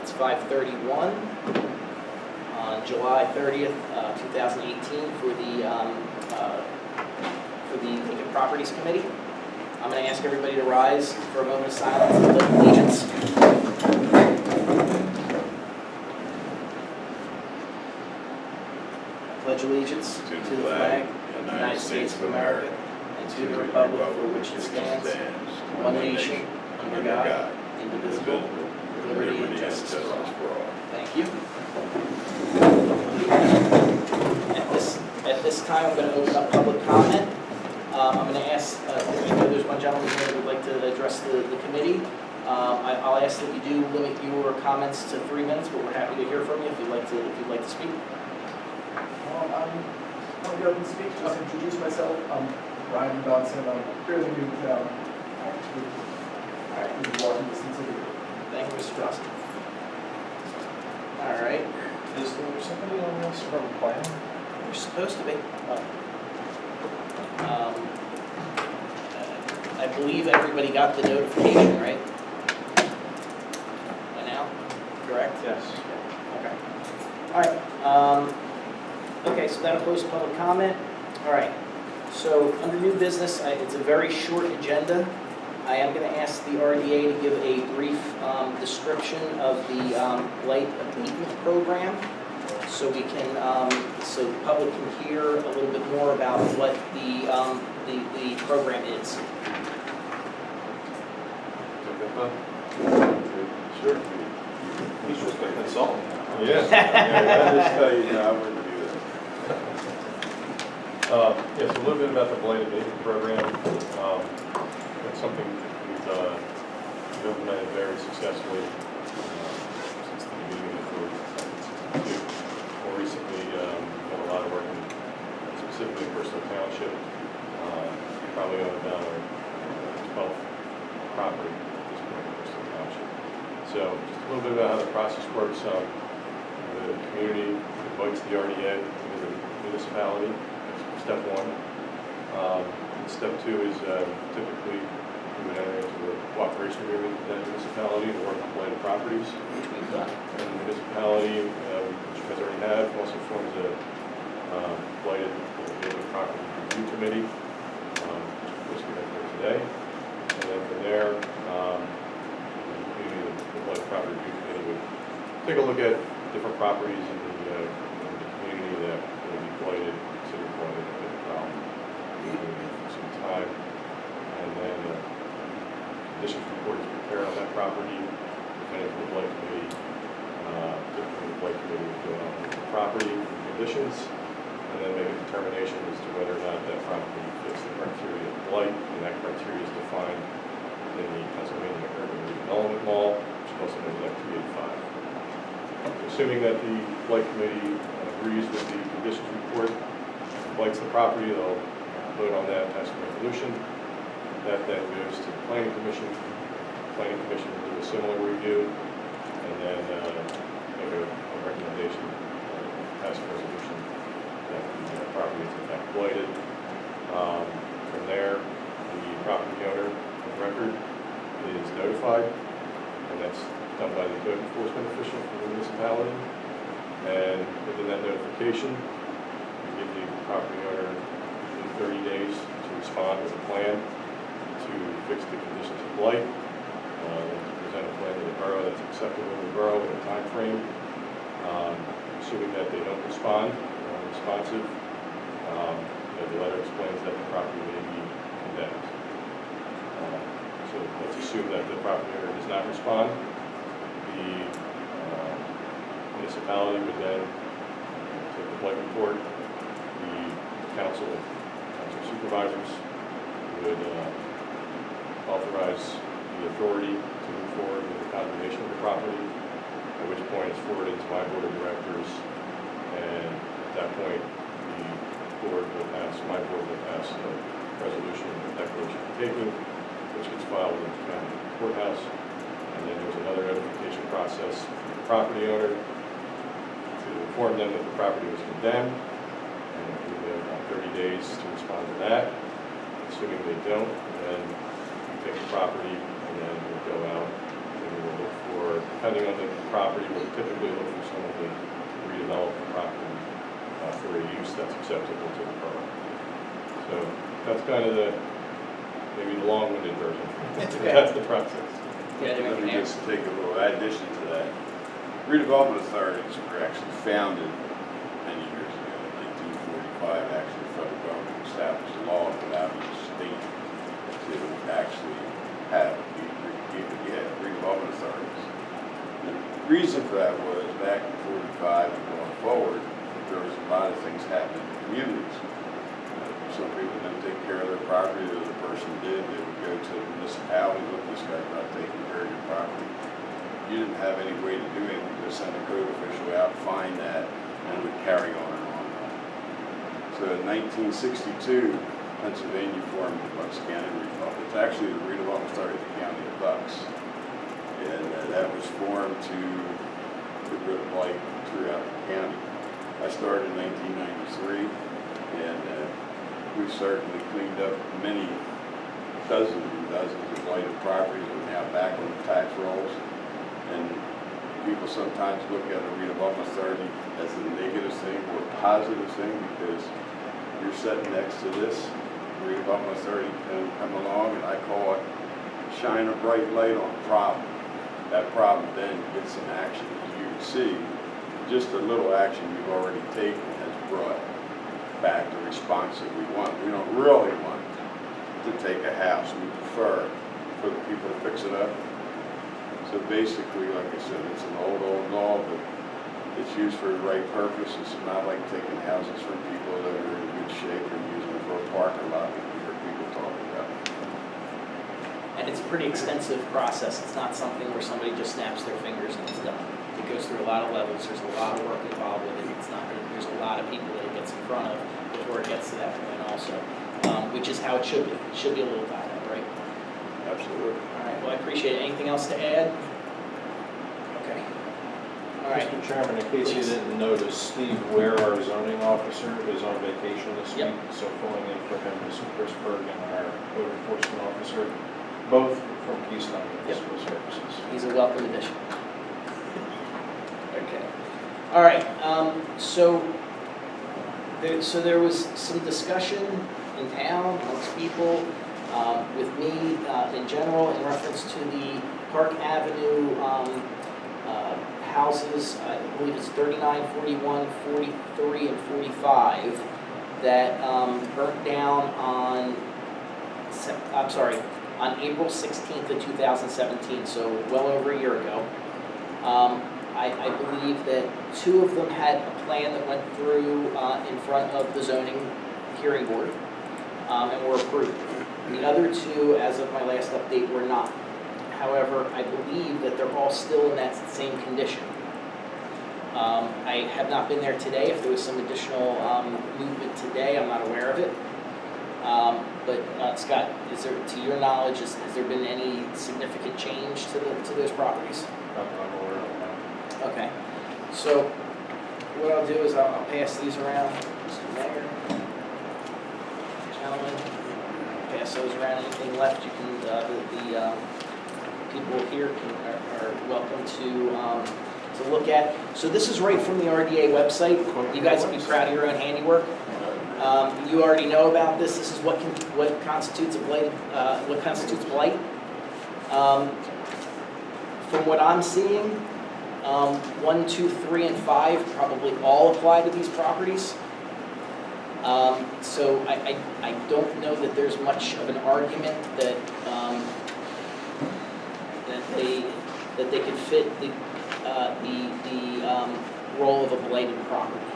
It's 5:31 on July 30th, 2018 for the Vacant Properties Committee. I'm going to ask everybody to rise for a moment of silence and pledge allegiance. I pledge allegiance to the flag of the United States of America and to the republic for which it stands, one nation, under God, indivisible, with liberty and justice for all. Thank you. At this time, I'm going to open up public comment. I'm going to ask, there's one gentleman here that would like to address the committee. I'll ask that you do limit your comments to 3 minutes, but we're happy to hear from you if you'd like to speak. I'm going to go and speak, just introduce myself. I'm Ryan Dodson. I'm fairly new to town. Actually walking distance of here. Thank you, Mr. Dawson. All right. Is there somebody on this from planning? You're supposed to be. I believe everybody got the notification, right? By now? Correct? Yes. Okay. All right. Okay, so that'll close public comment. All right. So under new business, it's a very short agenda. I am going to ask the RDA to give a brief description of the blight abatement program, so we can, so the public can hear a little bit more about what the program is. Sure. He's just a consultant. Yeah, I just tell you, I wouldn't do that. Yes, a little bit about the blight abatement program. It's something we've implemented very successfully since the beginning of the year. More recently, we've done a lot of work in specifically Bristol Township. Probably own about our 12th property at this point in Bristol Township. So just a little bit about how the process works. The community invites the RDA to the municipality. That's step one. And step two is typically we would enter into a cooperation agreement with that municipality to work on blighted properties. And the municipality, which you guys already have, also forms a blighted property review committee, which we have here today. And then from there, the blighted property review committee would take a look at different properties in the community that will be blighted, considered blighted, for some time. And then conditions report is prepared on that property, presented to the blight committee. Typically the blight committee would go on the property conditions, and then make a determination as to whether or not that property fits the criteria of blight, and that criteria is defined in the Pennsylvania Urban Redevelopment Law, which is also known as Act 385. Assuming that the blight committee agrees with the conditions report, blights the property, they'll vote on that, pass a resolution. That then goes to the planning commission. The planning commission will do a similar review, and then make a recommendation, pass a resolution that the property is in fact blighted. From there, the property owner of record is notified, and that's done by the code enforcement official from the municipality. And within that notification, we give the property owner 30 days to respond with a plan to fix the conditions of blight. To present a plan to the borough that's acceptable to the borough in a time frame. Assuming that they don't respond, they're unresponsive, the letter explains that the property may be condemned. So let's assume that the property owner does not respond. The municipality would then take the blight report. The council supervisors would authorize the authority to move forward with the condemnation of the property, at which point it's forwarded to my board of directors, and at that point my board will pass a resolution, a declaration of taking, which gets filed with the county courthouse, and then there's another notification process for the property owner to inform them that the property was condemned, and we have about 30 days to respond to that. Assuming they don't, then we take the property and then we'll go out and we'll look for, depending on the property, we'll typically look for someone to redevelop the property for a use that's acceptable to the borough. So that's kind of maybe the long-winded version. Okay. That's the process. Yeah, Let me just take a little addition to that. Redevelopment authorities were actually founded many years ago, in 1945. Actually, the federal government established a law that allowed each state to actually have redevelopment authorities. The reason for that was back in 45 and going forward, there was a lot of things happening in communities. Some people didn't take care of their property, the other person did. They would go to the municipality, look, this guy's not taking care of your property. You didn't have any way to do anything, just send a code official out, find that, and it would carry on and on and on. So in 1962, Pennsylvania formed the Bucks County Redevelopment. It's actually the redevelopment started in the county of Bucks. And that was formed to get rid of blight throughout the county. I started in 1993, and we certainly cleaned up many dozens and dozens of blighted properties that are now back on the tax rolls. And people sometimes look at a redevelopment authority as a negative thing or a positive thing because you're sitting next to this redevelopment authority can come along, and I call it shine a bright light on a problem. That problem then gets some action. As you can see, just a little action you've already taken has brought back the response that we want. We don't really want to take a house. We prefer for the people to fix it up. So basically, like I said, it's an old law, but it's used for the right purpose. It's not like taking houses from people that are in good shape and using it for a parking lot that you hear people talking about. And it's a pretty extensive process. It's not something where somebody just snaps their fingers and it's done. It goes through a lot of levels. There's a lot of work involved with it. It's not, there's a lot of people that it gets in front of before it gets to that point also, which is how it should be. It should be a little tied up, right? Absolutely. All right, well, I appreciate it. Anything else to add? Okay. All right. Mr. Chairman, in case you didn't notice, Steve Ware, our zoning officer, is on vacation this Yep. week, so filling in for him is Chris Bergen, our code enforcement officer, both from Keystone Municipal Services. He's a welcome addition. Okay. All right, so there was some discussion in town amongst people, with me in general in reference to the Park Avenue houses, I believe it's 39, 41, 43, and 45, that burnt down on April 16th of 2017, so well over a year ago. I believe that 2 of them had a plan that went through in front of the zoning hearing board and were approved. The other 2, as of my last update, were not. However, I believe that they're all still in that same condition. I have not been there today. If there was some additional movement today, I'm not aware of it. But Scott, is there, to your knowledge, has there been any significant change to those properties? I'm aware of that. Okay. So what I'll do is I'll pass these around, Mr. Mayor. Gentlemen, pass those around. Anything left, you can, the people here are welcome to look at. So this is right from the RDA website. You guys will be proud of your own handiwork. You already know about this. This is what constitutes a blight. What constitutes blight. From what I'm seeing, 1, 2, 3, and 5 probably all apply to these properties. So I don't know that there's much of an argument that they could fit the role of a blighted property.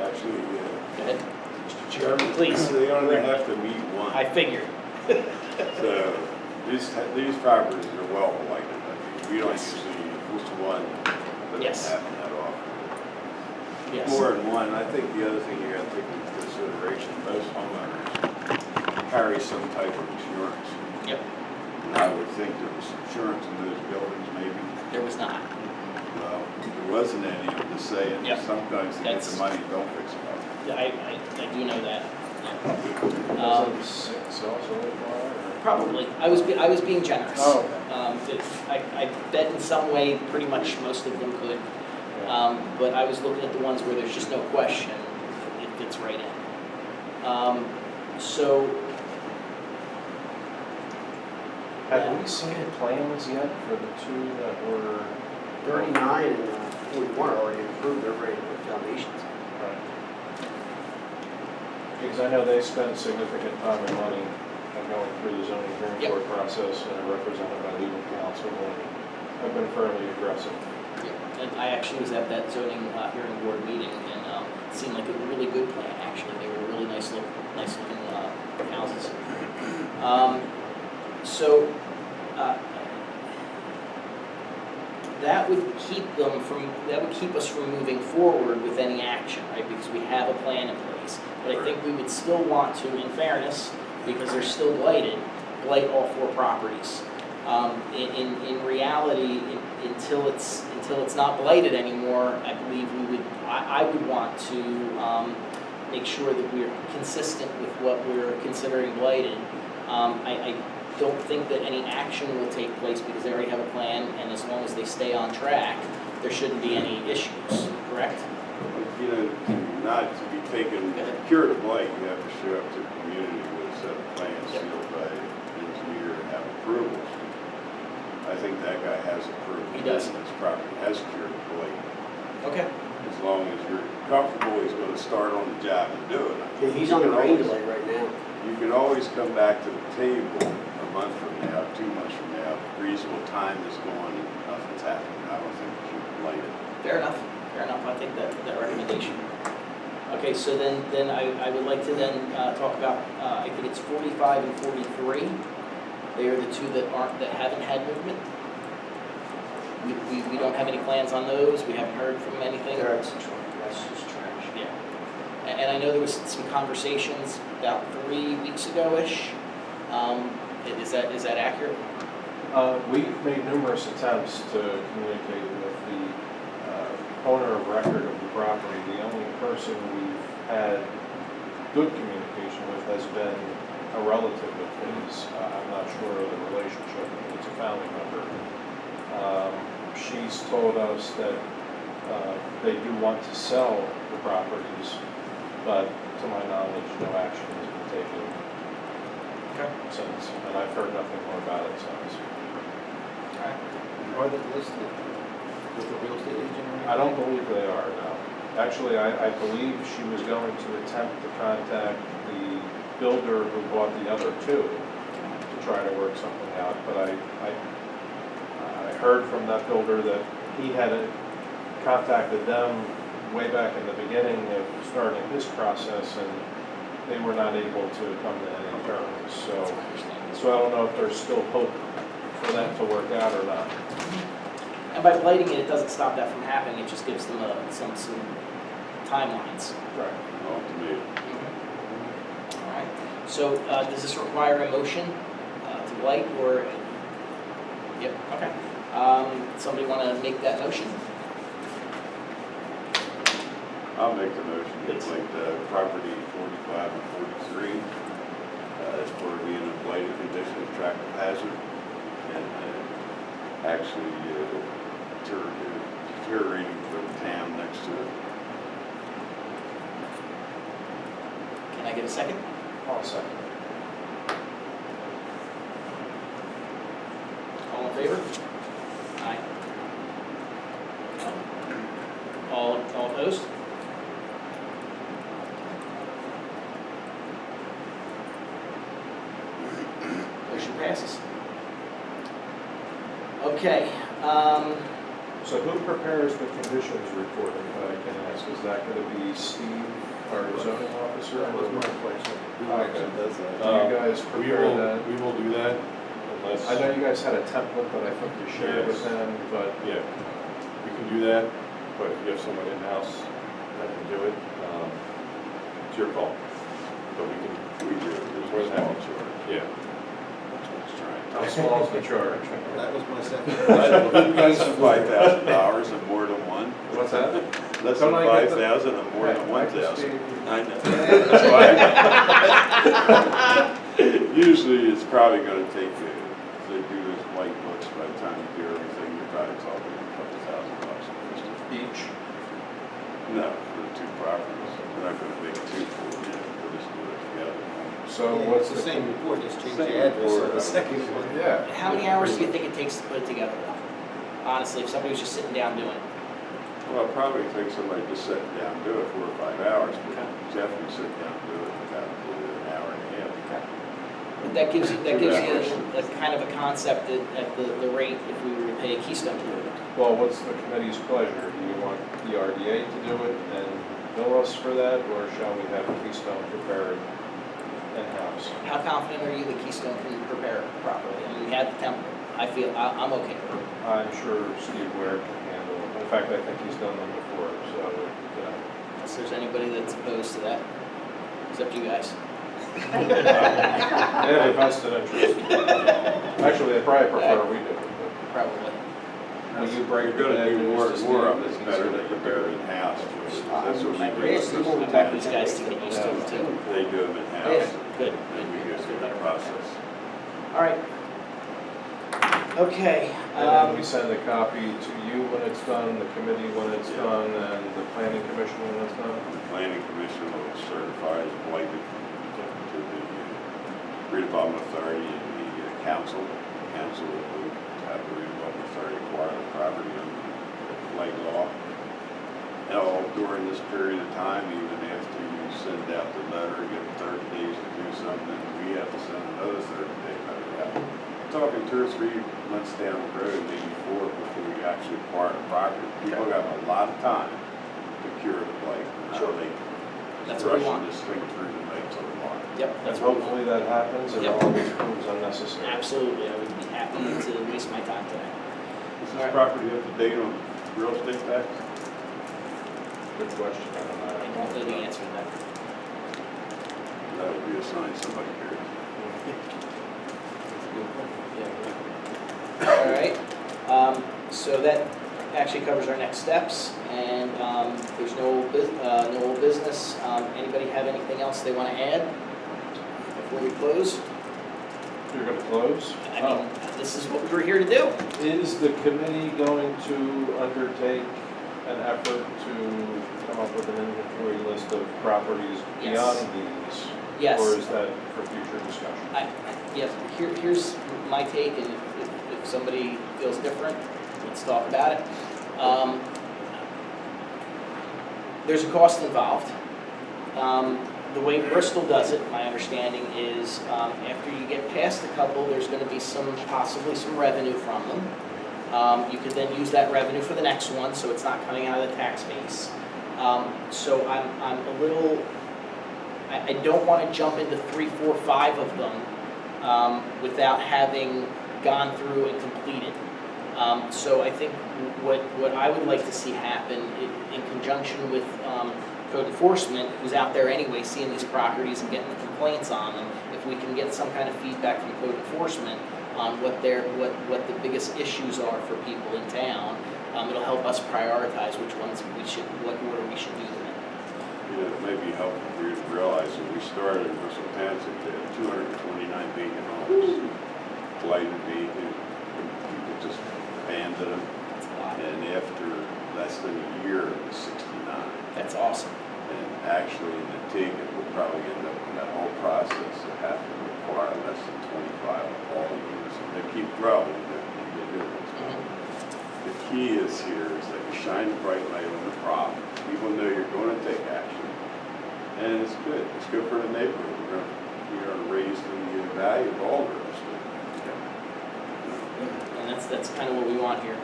Actually, Go ahead. Mr. Chairman, Please. they only have to meet one. I figured. So these properties are well blighted. I mean, we don't usually, just one doesn't Yes. happen that often. Yes. More than one. I think the other thing you got to take into consideration, most homeowners carry some type of insurance. Yep. And I would think there was insurance in those buildings maybe. There was not. Well, there wasn't any, I'm just saying, Yep. sometimes to get That's- the money, don't fix it up. I do know that. Yeah. Doesn't 6 also apply, or? Probably. I was being generous. Oh, okay. I bet in some way pretty much most of them could. But I was looking at the ones where there's just no question, it fits right in. So, Have we seen plans yet for the two that were? 39 and 41 are already approved, they're ready to put foundations. Right. Because I know they spent significant time and money going through the zoning hearing Yep. board process and are represented by legal counsel and have been fairly aggressive. and I actually was at that zoning hearing board meeting, and it seemed like a really good plan, actually. They were really nice looking houses. So, that would keep us from moving forward with any action, right? Because we have a plan in place. But I think we would still want to, in fairness, because they're still blighted, blight all 4 properties. In reality, until it's not blighted anymore, I believe I would want to make sure that we're consistent with what we're considering blighted. I don't think that any action will take place because they already have a plan, and as long as they stay on track, there shouldn't be any issues, correct? You know, not to be taken, cure to blight, you have to show up to the community with a set of plans sealed by an engineer and have approvals. I think that guy has approved. He does. His property has cured the blight. Okay. As long as you're comfortable, he's gonna start on the job and do it. Yeah, he's on the rain delay right now. You can always come back to the table a month from now, 2 months from now, reasonable time is gone and nothing's happened. I don't think you should blight it. Fair enough. I think that recommendation. Okay, so then I would like to then talk about, I think it's 45 and 43. They are the two that haven't had movement. We don't have any plans on those. We haven't heard from anything. That's just trash. Yeah. And I know there was some conversations about 3 weeks ago-ish. Is that accurate? We've made numerous attempts to communicate with the owner of record of the property. The only person we've had good communication with has been a relative of his. I'm not sure of the relationship, it's a family member. She's told us that they do want to sell the properties, but to my knowledge, no action has been taken since, and I've heard nothing more about it since. Are they listed with the real estate agent? I don't believe they are, no. Actually, I believe she was going to attempt to contact the builder who bought the other two to try to work something out, but I heard from that builder that he had contacted them way back in the beginning of starting his process, and they were not able to come to any terms. So I don't know if there's still hope for that to work out or not. And by blighting it, it doesn't stop that from happening. It just gives them some timelines. Right. Ultimately, All right. So does this require a motion to blight or? Yep. Okay. Somebody want to make that motion? I'll make the motion to blight the property 45 and 43 as for being a blighted condition of traffic hazard and actually deteriorating for the town next to it. Can I get a second? I'll second. All in favor? Aye. All opposed? Motion passes. Okay. So who prepares the conditions report, if I can ask? Is that going to be Steve, our zoning officer? That was my question. Who Okay. actually does that? Do you guys prepare that? We will do that unless. I know you guys had a template that I think you shared with Yes. them, but Yeah, we can do that, but if you have someone in-house that can do it, it's your call. But we can, We do. More than happy to. Yeah. how small is the charge? That was my second. Less than $5,000 and more than one. What's that? Less than Don't I get the- 5,000 and more than Hey, I just 1,000. gave you- I know. That's why. Usually it's probably gonna take, if they do this white books, by the time you do everything, you're probably talking a couple $1,000 Each? No, for the two properties. We're not gonna make two for you, we'll just do it together. So what's It's the? the same report, just change Same the address report, of the second I one. Yeah. How many hours do you think it takes to put it together though? Honestly, if somebody was just sitting down doing it. Well, it probably takes somebody just sitting down, do it 4 or 5 hours, but Okay. Jeff can sit down and do it without an hour and a half. But that gives you a kind of a concept at the rate if we were to pay a Keystone to do it. Well, what's the committee's pleasure? Do you want the RDA to do it and bill us for that, or shall we have Keystone prepare it in-house? How confident are you that Keystone can prepare it properly? I mean, we have the template. I feel, I'm okay with it. I'm sure Steve Ware can handle it. In fact, I think he's done them before, so, Unless there's anybody that's opposed to that, except you guys. they have a vested interest. Actually, they probably prefer we do it, Probably. but will you bring You're gonna do more to and more of Steve? it's better to prepare it in-house. That's what we do. Yes, the more we I want these guys to get used to it too. They do them in-house, Good. and we go through the process. All right. Okay. And then we send a copy to you when it's done, the committee when it's done, and the planning commission when it's done? The planning commission will certify as blighted to the redevelopment authority and the council. The council will have the redevelopment authority acquire the property under the blight law. And all during this period of time, even after you send out the letter, give them 30 days to do something, we have to send another 30-day letter out. We're talking 2 or 3 months down the road, maybe 4, before we actually acquire the property. People have a lot of time to cure the blight. Sure. They That's what we want. rushing this thing through the night till tomorrow. Yep, And that's what we want. hopefully that happens, and Yep. all this proves unnecessary. Absolutely. I would be happy to waste my time today. Is All this right. property up to date on real estate tax? Good question, I don't know. I don't know the answer to that. That would be a sign somebody cares. All right, so that actually covers our next steps, and there's no old business. Anybody have anything else they want to add before we close? You're going to close? I mean, this is what we were here to do. Is the committee going to undertake an effort to come up with an inventory list of properties Yes. beyond these? Yes. Or is that for future discussion? Yes, here's my take, and if somebody feels different, let's talk about it. There's a cost involved. The way Bristol does it, my understanding is, after you get past a couple, there's gonna be possibly some revenue from them. You could then use that revenue for the next one, so it's not coming out of the tax base. So I'm a little, I don't want to jump into 3, 4, 5 of them without having gone through and completed. So I think what I would like to see happen in conjunction with code enforcement, who's out there anyway seeing these properties and getting the complaints on them, if we can get some kind of feedback from code enforcement on what the biggest issues are for people in town, it'll help us prioritize which ones what order we should do them in. You know, it may be helpful for you to realize that we started in Bristol Township, there were 229 vacant homes, blighted vacant, and people just abandoned them. That's a lot. And after less than a year, it was 69. That's awesome. And actually, in the TIG, it will probably end up in that whole process of having to require less than 25 of all the units. And they keep growing, they do it. The key is here is that you shine the bright light on the problem. People know you're going to take action. And it's good. It's good for the neighborhood. We are raising the value of all real estate. And that's kind of what we want here.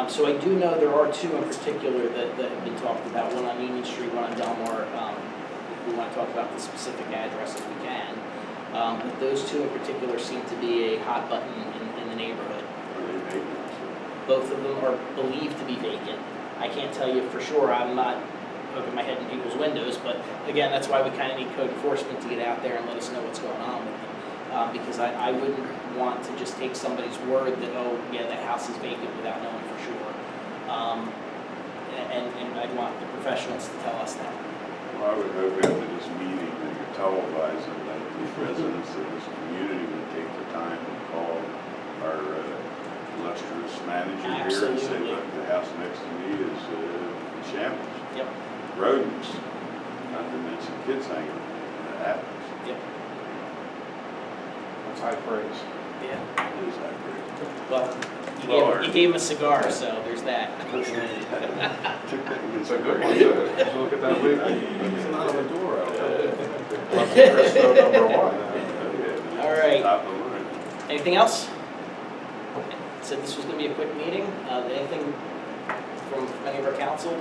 So I do know there are 2 in particular that have been talked about, one on Union Street, one on Delmar. If we want to talk about the specific addresses, we can. But those 2 in particular seem to be a hot button in the neighborhood. Are they vacant? Both of them are believed to be vacant. I can't tell you for sure, I'm not poking my head in people's windows, but again, that's why we kind of need code enforcement to get out there and let us know what's going on with them. Because I wouldn't want to just take somebody's word that, oh, yeah, that house is vacant without knowing for sure. And I'd want the professionals to tell us that. Well, I would hope after this meeting that you're televising that the residents of this community would take the time to call our illustrious manager here and say, Absolutely. look, the house next to me is in shambles. Yep. Rodents, not to mention kids hanging in apples. Yep. That's high praise. Yeah. It is that great. Well, Lord. you gave him a cigar, so there's that. It's a good one, too. Just look at that window. It's not on the door out there. That's Cristo #1. All right. Top of the line. Anything else? Said this was gonna be a quick meeting. Anything from any of our council?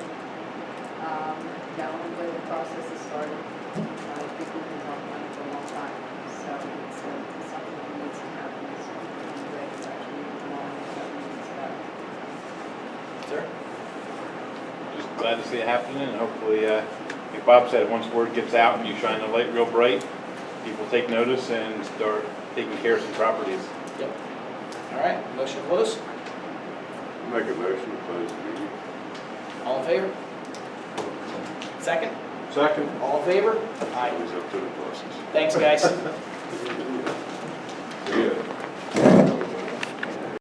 No, the process has started. I think we've been talking about it for a long time, so it's something that needs to happen. It's ready to actually move along and that needs to happen. Sir? Just glad to see it happening, and hopefully, like Bob said, once word gets out and you shine the light real bright, people take notice and start taking care of some properties. Yep. All right, motion closed. Make a motion to close the meeting. All in favor? Second? Second. All in favor? Aye. Always up to the bosses. Thanks, guys.